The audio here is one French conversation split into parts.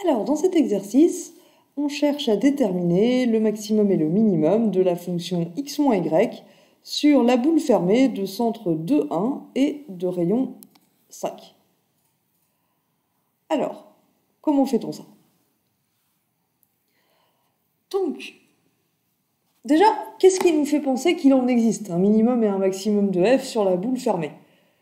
Alors, dans cet exercice, on cherche à déterminer le maximum et le minimum de la fonction x-y sur la boule fermée de centre 2, 1 et de rayon 5. Alors, comment fait-on ça? Donc, déjà, qu'est-ce qui nous fait penser qu'il en existe un minimum et un maximum de f sur la boule fermée?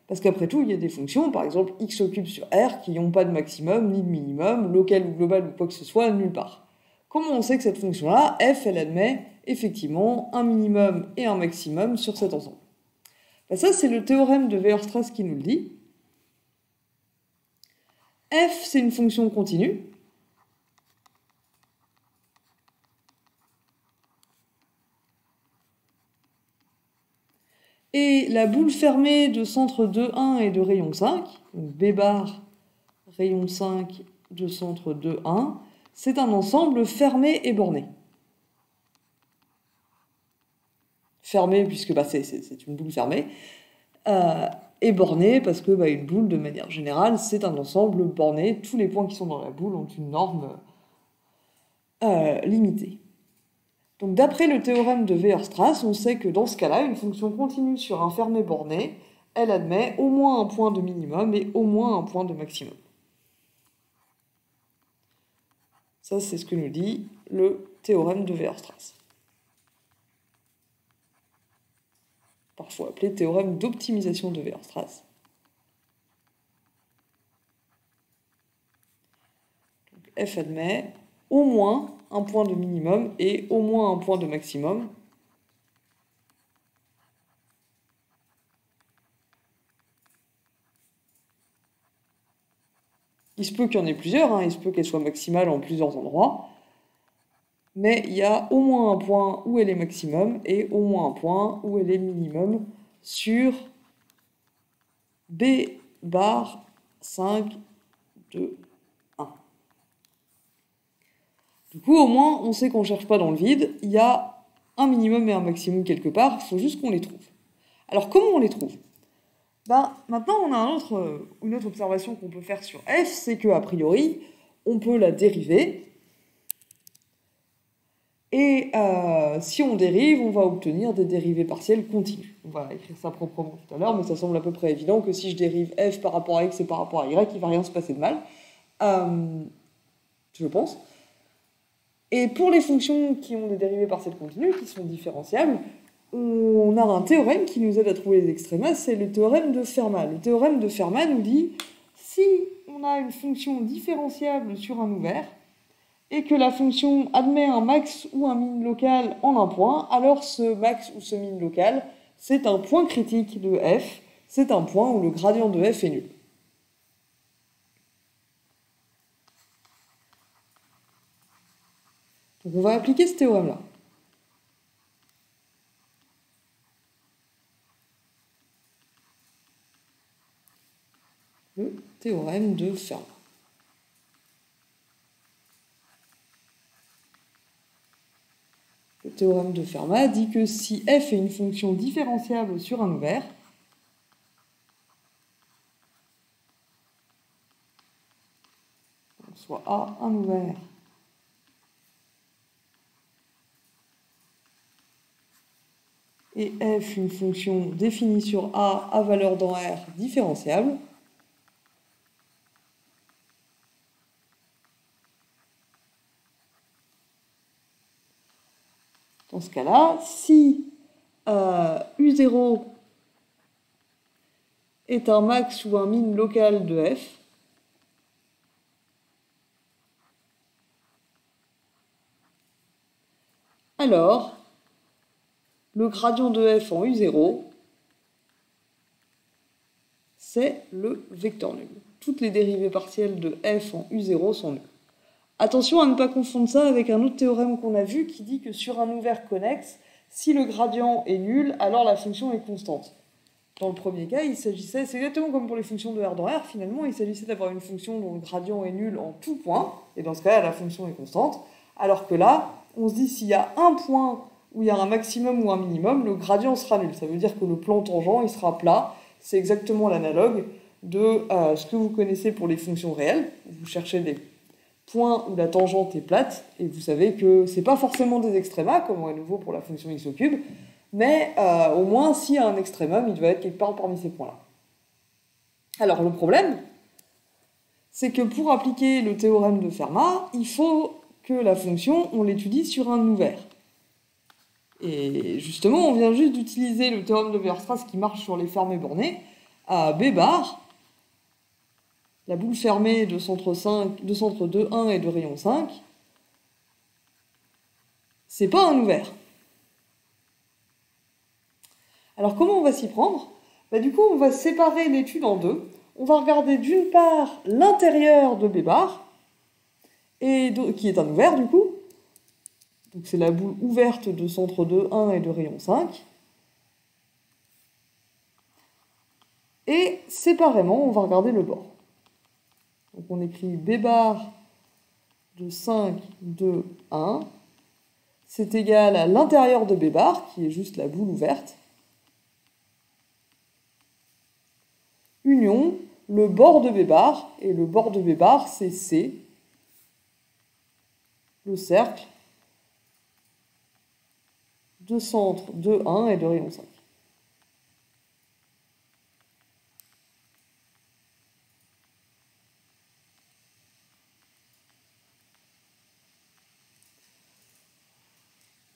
Parce qu'après tout, il y a des fonctions, par exemple x au cube sur r, qui n'ont pas de maximum ni de minimum, local ou global ou quoi que ce soit, nulle part. Comment on sait que cette fonction-là, f, elle admet effectivement un minimum et un maximum sur cet ensemble? Ben ça, c'est le théorème de Weierstrass qui nous le dit. F, c'est une fonction continue. Et la boule fermée de centre 2, 1 et de rayon 5, donc B bar, rayon 5 de centre 2, 1, c'est un ensemble fermé et borné. Fermé puisque c'est une boule fermée, et borné parce que une boule, de manière générale, c'est un ensemble borné. Tous les points qui sont dans la boule ont une norme limitée. Donc d'après le théorème de Weierstrass, on sait que dans ce cas-là, une fonction continue sur un fermé borné, elle admet au moins un point de minimum et au moins un point de maximum. Ça, c'est ce que nous dit le théorème de Weierstrass. Parfois appelé théorème d'optimisation de Weierstrass. Donc, f admet au moins un point de minimum et au moins un point de maximum. Il se peut qu'il y en ait plusieurs, il se peut qu'elle soit maximale en plusieurs endroits, mais il y a au moins un point où elle est maximum et au moins un point où elle est minimum sur B bar 5 de 1. Du coup, au moins, on sait qu'on ne cherche pas dans le vide, il y a un minimum et un maximum quelque part, il faut juste qu'on les trouve. Alors, comment on les trouve? Maintenant, on a une autre observation qu'on peut faire sur f, c'est qu'a priori, on peut la dériver. Et si on dérive, on va obtenir des dérivées partielles continues. On va écrire ça proprement tout à l'heure, mais ça semble à peu près évident que si je dérive f par rapport à x et par rapport à y, il ne va rien se passer de mal. Je pense. Et pour les fonctions qui ont des dérivées partielles continues, qui sont différenciables, on a un théorème qui nous aide à trouver les extrémas, c'est le théorème de Fermat. Le théorème de Fermat nous dit, si on a une fonction différenciable sur un ouvert, et que la fonction admet un max ou un min local en un point, alors ce max ou ce min local, c'est un point critique de f, c'est un point où le gradient de f est nul. Donc on va appliquer ce théorème-là. Le théorème de Fermat. Le théorème de Fermat dit que si f est une fonction différenciable sur un ouvert, soit A, un ouvert, et f une fonction définie sur A à valeur dans R différenciable, dans ce cas-là, si U0 est un max ou un min local de f, alors le gradient de f en U0, c'est le vecteur nul. Toutes les dérivées partielles de f en U0 sont nulles. Attention à ne pas confondre ça avec un autre théorème qu'on a vu qui dit que sur un ouvert connexe, si le gradient est nul, alors la fonction est constante. Dans le premier cas, il s'agissait, c'est exactement comme pour les fonctions de R dans R, finalement, il s'agissait d'avoir une fonction dont le gradient est nul en tout point, et dans ce cas-là, la fonction est constante, alors que là, on se dit s'il y a un point où il y a un maximum ou un minimum, le gradient sera nul. Ça veut dire que le plan tangent, il sera plat. C'est exactement l'analogue de ce que vous connaissez pour les fonctions réelles. Vous cherchez point où la tangente est plate, et vous savez que c'est pas forcément des extrémas, comme à nouveau pour la fonction x au cube, mais au moins s'il y a un extrémum, il doit être quelque part parmi ces points-là. Alors le problème, c'est que pour appliquer le théorème de Fermat, il faut que la fonction, on l'étudie sur un ouvert. Et justement, on vient juste d'utiliser le théorème de Weierstrass qui marche sur les fermés bornés, à B bar, la boule fermée de centre 2, 1 et de rayon 5, c'est pas un ouvert. Alors comment on va s'y prendre ? Du coup, on va séparer l'étude en deux. On va regarder d'une part l'intérieur de B bar, qui est un ouvert du coup. Donc c'est la boule ouverte de centre 2, 1 et de rayon 5. Et séparément, on va regarder le bord. Donc on écrit B bar de 5, 2, 1. C'est égal à l'intérieur de B bar, qui est juste la boule ouverte, union le bord de B bar, et le bord de B bar, c'est C, le cercle de centre 2, 1 et de rayon 5.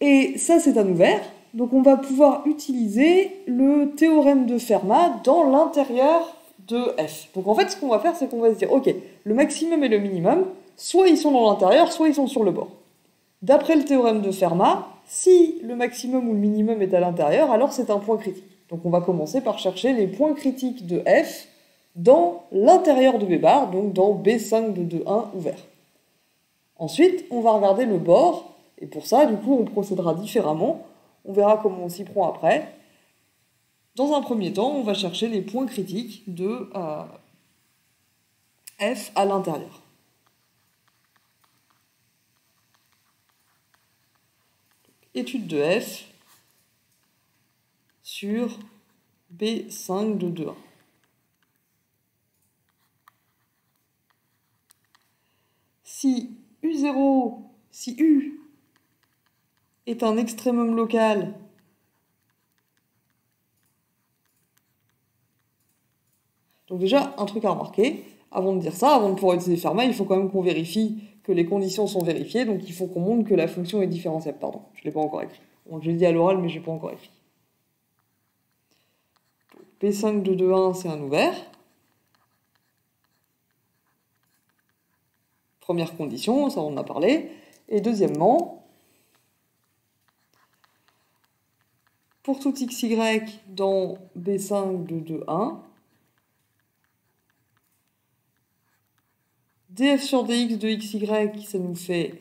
Et ça, c'est un ouvert. Donc on va pouvoir utiliser le théorème de Fermat dans l'intérieur de F. Donc en fait, ce qu'on va faire, c'est qu'on va se dire, ok, le maximum et le minimum, soit ils sont dans l'intérieur, soit ils sont sur le bord. D'après le théorème de Fermat, si le maximum ou le minimum est à l'intérieur, alors c'est un point critique. Donc on va commencer par chercher les points critiques de F dans l'intérieur de B bar, donc dans B5 de 2, 1 ouvert. Ensuite, on va regarder le bord, et pour ça, du coup, on procédera différemment. On verra comment on s'y prend après. Dans un premier temps, on va chercher les points critiques de F à l'intérieur. Étude de F sur B5 de 2, 1. Si U est un extrémum local donc déjà, un truc à remarquer, avant de dire ça, avant de pouvoir utiliser Fermat, il faut quand même qu'on vérifie que les conditions sont vérifiées, donc il faut qu'on montre que la fonction est différentiable. Pardon, je ne l'ai pas encore écrit. Bon, je l'ai dit à l'oral, mais je n'ai pas encore écrit. Donc, P5 de 2, 1, c'est un ouvert. Première condition, ça on en a parlé. Et deuxièmement, pour tout xy dans B5 de 2, 1, df sur dx de xy, ça nous fait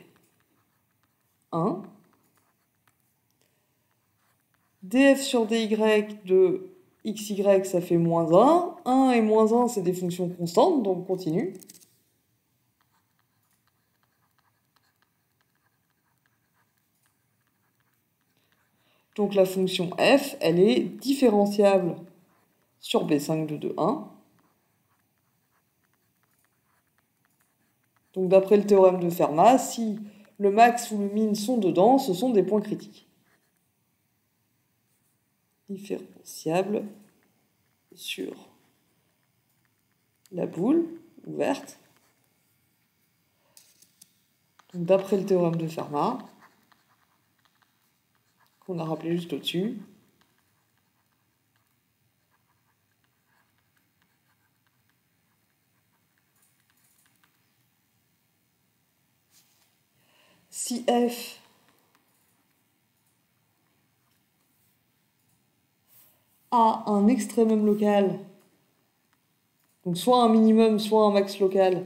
1. df sur dy de xy, ça fait moins 1. 1 et moins 1, c'est des fonctions constantes, donc on continue. Donc la fonction f, elle est différenciable sur B5 de 2, 1. Donc d'après le théorème de Fermat, si le max ou le min sont dedans, ce sont des points critiques. Différenciable sur la boule ouverte. Donc d'après le théorème de Fermat, qu'on a rappelé juste au-dessus, si F a un extrémum local, donc soit un minimum, soit un max local,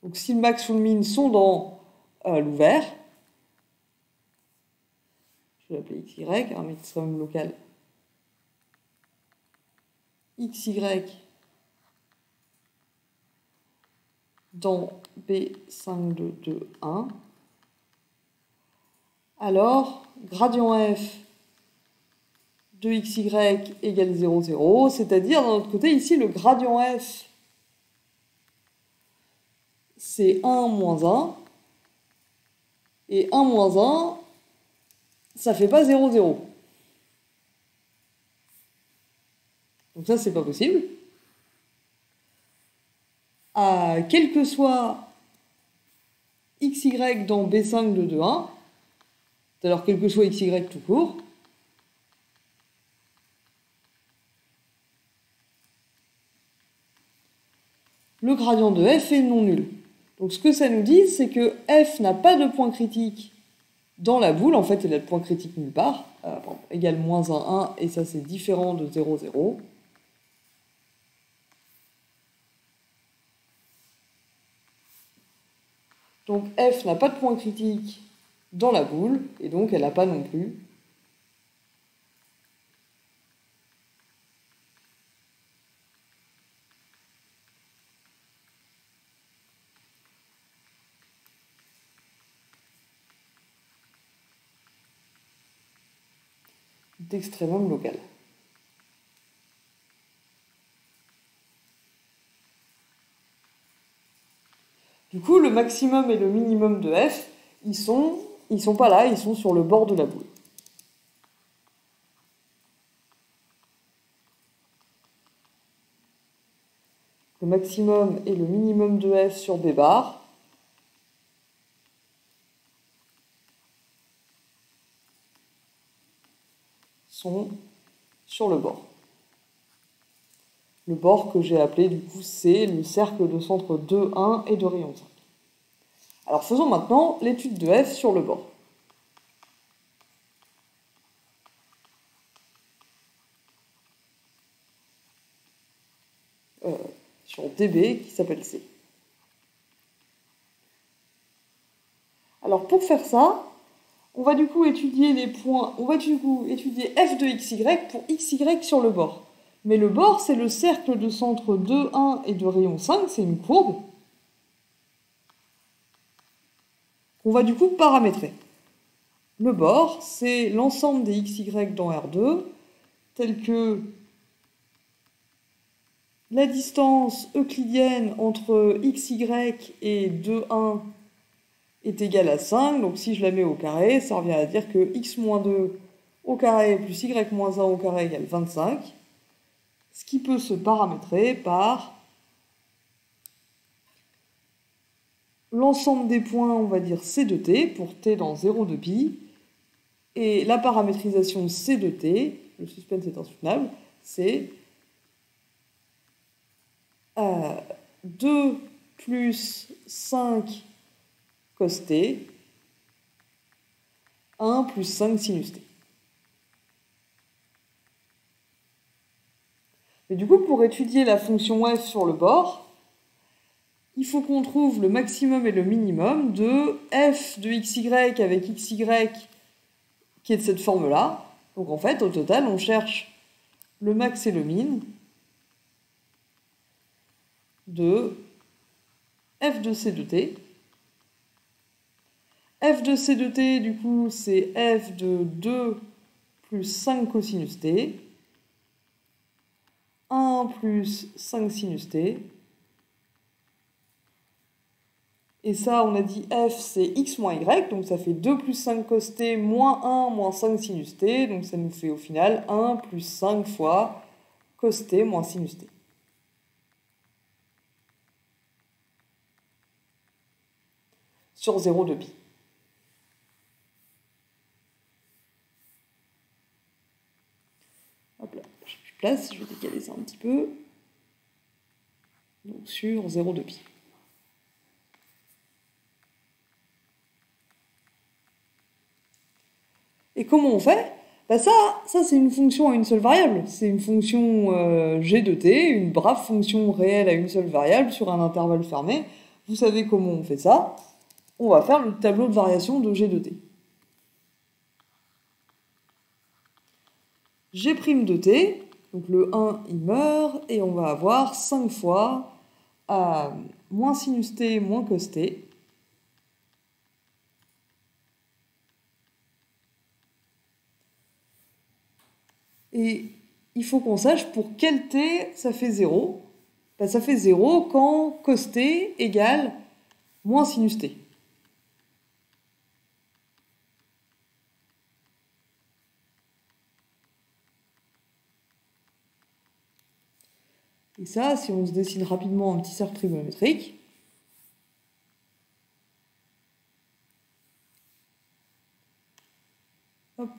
donc si le max ou le min sont dans l'ouvert, je vais l'appeler XY, un extrémum local XY dans B5 de 2, 1, alors gradient F de xy égale 0, 0, c'est-à-dire, d'un autre côté, ici, le gradient F c'est 1 moins 1. Et 1 moins 1, ça fait pas 0, 0. Donc ça, c'est pas possible. Quel que soit xy dans B5 de 2, 1, alors quel que soit xy tout court, le gradient de f est non nul. Donc ce que ça nous dit, c'est que f n'a pas de point critique dans la boule. En fait, il a de point critique nulle part. Égale moins 1, 1, et ça c'est différent de 0, 0. Donc f n'a pas de point critique dans la boule, et donc elle n'a pas non plus d'extrémum local. Du coup, le maximum et le minimum de f, ils sont pas là, ils sont sur le bord de la boule. Le maximum et le minimum de f sur B bar sont sur le bord. Le bord que j'ai appelé du coup c'est le cercle de centre 2, 1 et de rayon 5. Alors faisons maintenant l'étude de f sur le bord. Sur DB qui s'appelle C. Alors pour faire ça, on va du coup étudier les points, on va du coup étudier f de xy pour xy sur le bord. Mais le bord, c'est le cercle de centre 2, 1 et de rayon 5, c'est une courbe qu'on va du coup paramétrer. Le bord, c'est l'ensemble des xy dans R2, tel que la distance euclidienne entre xy et 2, 1 est égale à 5, donc si je la mets au carré, ça revient à dire que x-2 au carré plus y-1 au carré égale 25, ce qui peut se paramétrer par l'ensemble des points, on va dire C de t, pour t dans 0 de pi, et la paramétrisation C de t, le suspense est insoutenable, c'est 2 plus 5 cos t, 1 plus 5 sinus t. Mais du coup, pour étudier la fonction f sur le bord, il faut qu'on trouve le maximum et le minimum de f de xy avec xy qui est de cette forme-là. Donc en fait, au total, on cherche le max et le min de f de c de t. F de c de t, du coup, c'est f de 2 plus 5 cosinus t, 1 plus 5 sinus t. Et ça, on a dit f, c'est x moins y, donc ça fait 2 plus 5 cos t moins 1 moins 5 sinus t, donc ça nous fait au final 1 plus 5 fois cos t moins sinus t. Sur 0 de pi. Hop là, j'ai plus de place, je vais décaler ça un petit peu. Donc sur 0 de pi. Et comment on fait? Bah ça c'est une fonction à une seule variable. C'est une fonction g de t, une brave fonction réelle à une seule variable sur un intervalle fermé. Vous savez comment on fait ça? On va faire le tableau de variation de g de t. G' de t, donc le 1 il meurt, et on va avoir 5 fois moins sinus t moins cos t. Et il faut qu'on sache pour quel t ça fait 0. Ben, ça fait 0 quand cos t égale moins sinus t. Et ça, si on se dessine rapidement un petit cercle trigonométrique, hop,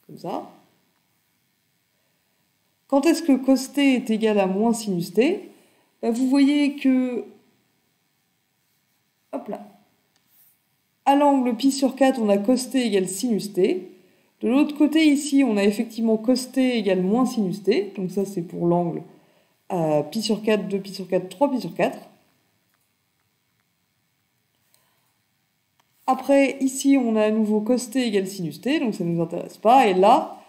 comme ça. Quand est-ce que cos t est égal à moins sinus t? Vous voyez que, hop là, à l'angle pi sur 4, on a cos t égale sinus t. De l'autre côté, ici, on a effectivement cos t égale moins sinus t. Donc ça, c'est pour l'angle pi sur 4, 2 pi sur 4, 3 pi sur 4. Après, ici, on a à nouveau cos t égale sinus t, donc ça ne nous intéresse pas. Et là,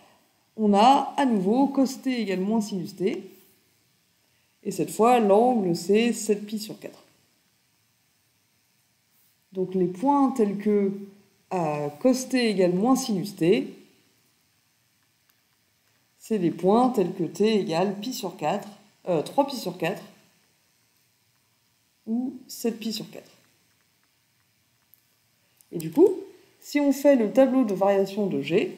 on a à nouveau cos t égale moins sinus t. Et cette fois, l'angle, c'est 7 pi sur 4. Donc les points tels que cos t égale moins sinus t, c'est des points tels que t égale pi sur 4, 3 pi sur 4 ou 7 pi sur 4. Et du coup, si on fait le tableau de variation de G,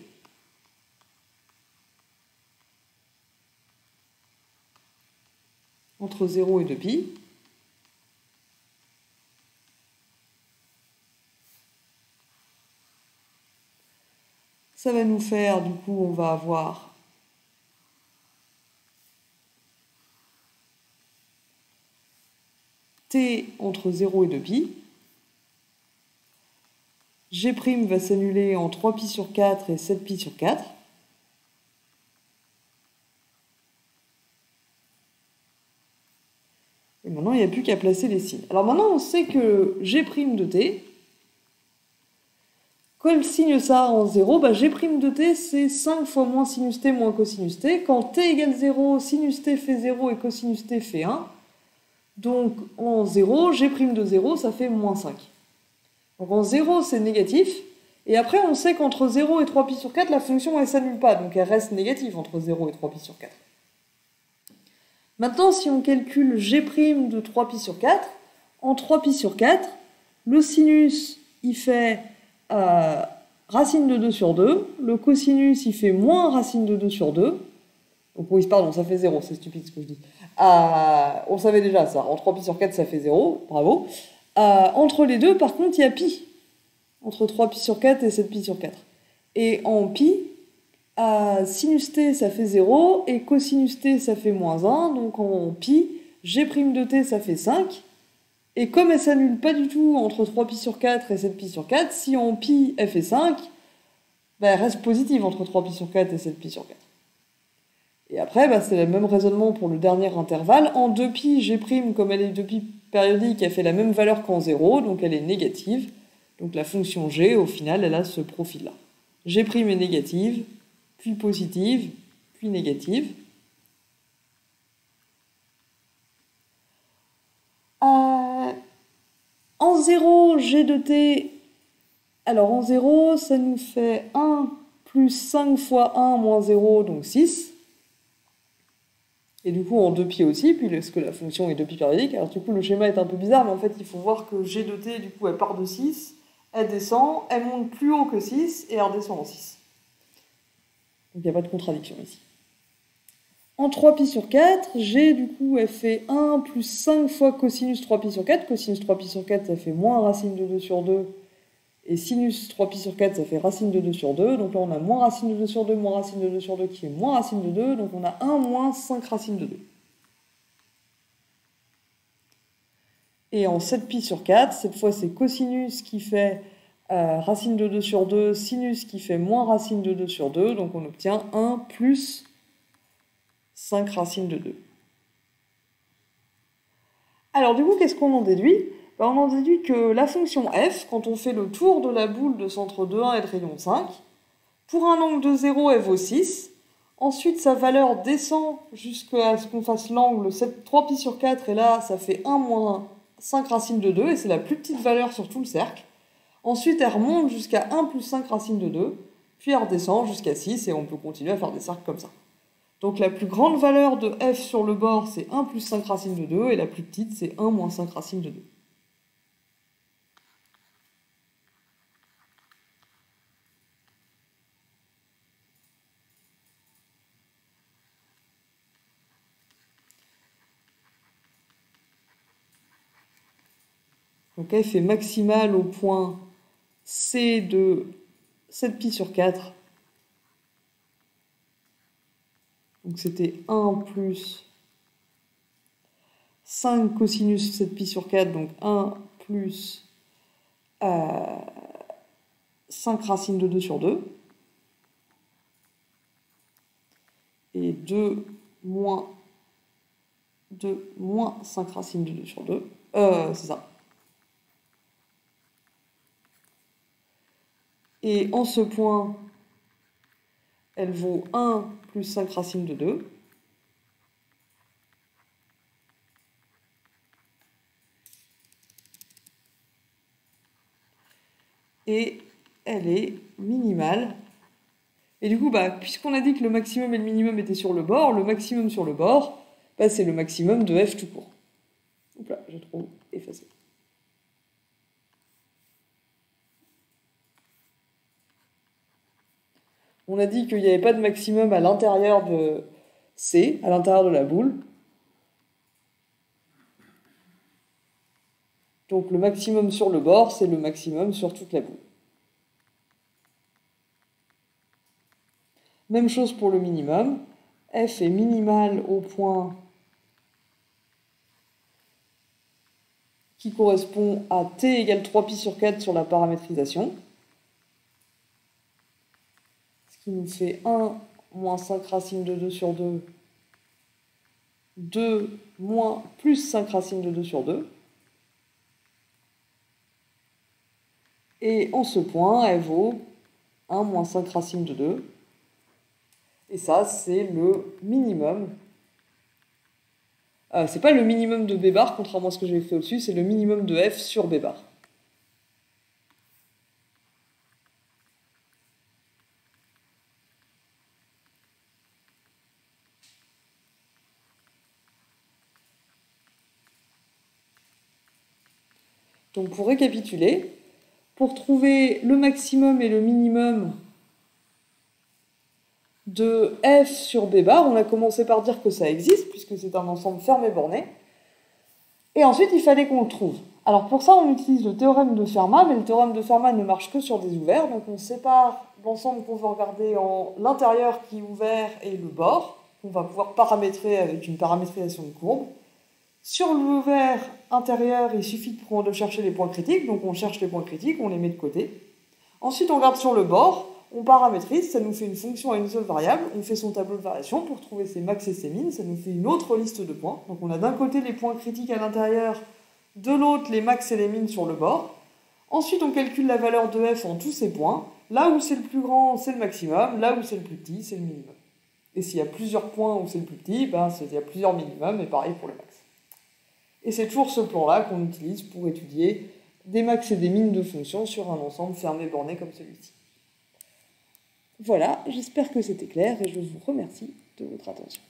entre 0 et 2pi, ça va nous faire, du coup, on va avoir t entre 0 et 2pi. G' va s'annuler en 3 pi sur 4 et 7 pi sur 4. Et maintenant, il n'y a plus qu'à placer les signes. Alors maintenant, on sait que G' de t, quand elle signe ça en 0, G' de t, c'est 5 fois moins sinus t moins cosinus t. Quand t égale 0, sinus t fait 0 et cosinus t fait 1. Donc en 0, G' de 0, ça fait moins 5. Donc en 0, c'est négatif. Et après, on sait qu'entre 0 et 3 pi sur 4, la fonction, elle ne s'annule pas. Donc elle reste négative entre 0 et 3 pi sur 4. Maintenant, si on calcule G' de 3 pi sur 4, en 3 pi sur 4, le sinus, il fait racine de 2 sur 2. Le cosinus, il fait moins racine de 2 sur 2. Donc oui, pardon, ça fait 0, c'est stupide ce que je dis. On savait déjà ça. En 3 pi sur 4, ça fait 0. Bravo. Entre les deux, par contre, il y a pi. Entre 3 pi sur 4 et 7 pi sur 4. Et en pi, sinus t, ça fait 0, et cosinus t, ça fait moins 1. Donc en pi, G' de t, ça fait 5. Et comme elle s'annule pas du tout entre 3 pi sur 4 et 7 pi sur 4, si en pi, elle fait 5, elle reste positive entre 3 pi sur 4 et 7 pi sur 4. Et après, c'est le même raisonnement pour le dernier intervalle. En 2pi, G', comme elle est 2pi périodique, elle fait la même valeur qu'en 0, donc elle est négative. Donc la fonction G, au final, elle a ce profil-là. G' est négative, puis positive, puis négative. En 0, G de t, alors en 0, ça nous fait 1 plus 5 fois 1 moins 0, donc 6. Et du coup, en 2pi aussi, puisque la fonction est 2pi périodique. Alors du coup, le schéma est un peu bizarre, mais en fait, il faut voir que G de t, du coup, elle part de 6, elle descend, elle monte plus haut que 6, et elle redescend en 6. Donc il n'y a pas de contradiction ici. En 3pi sur 4, G, du coup, elle fait 1 plus 5 fois cosinus 3pi sur 4. Cosinus 3pi sur 4, ça fait moins racine de 2 sur 2. Et sinus 3pi sur 4, ça fait racine de 2 sur 2. Donc là, on a moins racine de 2 sur 2, moins racine de 2 sur 2, qui est moins racine de 2. Donc on a 1 moins 5 racine de 2. Et en 7pi sur 4, cette fois, c'est cosinus qui fait racine de 2 sur 2, sinus qui fait moins racine de 2 sur 2. Donc on obtient 1 plus 5 racines de 2. Alors du coup, qu'est-ce qu'on en déduit ? On en déduit que la fonction f, quand on fait le tour de la boule de centre 2,1 et de rayon 5, pour un angle de 0, elle vaut 6. Ensuite, sa valeur descend jusqu'à ce qu'on fasse l'angle 3pi sur 4, et là, ça fait 1 moins 5 racines de 2, et c'est la plus petite valeur sur tout le cercle. Ensuite, elle remonte jusqu'à 1 plus 5 racines de 2, puis elle redescend jusqu'à 6, et on peut continuer à faire des cercles comme ça. Donc la plus grande valeur de f sur le bord, c'est 1 plus 5 racines de 2, et la plus petite, c'est 1 moins 5 racines de 2. Donc f est maximale au point C de 7π sur 4. Donc c'était 1 plus 5 cosinus 7π sur 4, donc 1 plus 5 racines de 2 sur 2. Et 2 moins 5 racines de 2 sur 2. C'est ça. Et en ce point, elle vaut 1 plus 5 racines de 2. Et elle est minimale. Et du coup, puisqu'on a dit que le maximum et le minimum étaient sur le bord, le maximum sur le bord, c'est le maximum de f tout court. Hop là, j'ai trop effacé. On a dit qu'il n'y avait pas de maximum à l'intérieur de C, à l'intérieur de la boule. Donc le maximum sur le bord, c'est le maximum sur toute la boule. Même chose pour le minimum. F est minimal au point qui correspond à t égale 3π sur 4 sur la paramétrisation. Ce qui nous fait 1 moins 5 racines de 2 sur 2, 2 moins plus 5 racines de 2 sur 2. Et en ce point, elle vaut 1 moins 5 racines de 2. Et ça, c'est le minimum. C'est pas le minimum de b bar, contrairement à ce que j'avais fait au-dessus, c'est le minimum de f sur b bar. Donc pour récapituler, pour trouver le maximum et le minimum de f sur b bar, on a commencé par dire que ça existe, puisque c'est un ensemble fermé borné. Et ensuite, il fallait qu'on le trouve. Alors pour ça, on utilise le théorème de Fermat, mais le théorème de Fermat ne marche que sur des ouverts, donc on sépare l'ensemble qu'on veut regarder en l'intérieur qui est ouvert et le bord, qu'on va pouvoir paramétrer avec une paramétrisation de courbe. Sur l'ouvert intérieur, il suffit de chercher les points critiques, donc on cherche les points critiques, on les met de côté. Ensuite, on regarde sur le bord, on paramétrise, ça nous fait une fonction à une seule variable, on fait son tableau de variation pour trouver ses max et ses min, ça nous fait une autre liste de points. Donc on a d'un côté les points critiques à l'intérieur, de l'autre les max et les min sur le bord. Ensuite on calcule la valeur de f en tous ces points. Là où c'est le plus grand, c'est le maximum, là où c'est le plus petit, c'est le minimum. Et s'il y a plusieurs points où c'est le plus petit, il y a plusieurs minimums, et pareil pour le max. Et c'est toujours ce plan-là qu'on utilise pour étudier des max et des min de fonctions sur un ensemble fermé borné comme celui-ci. Voilà, j'espère que c'était clair et je vous remercie de votre attention.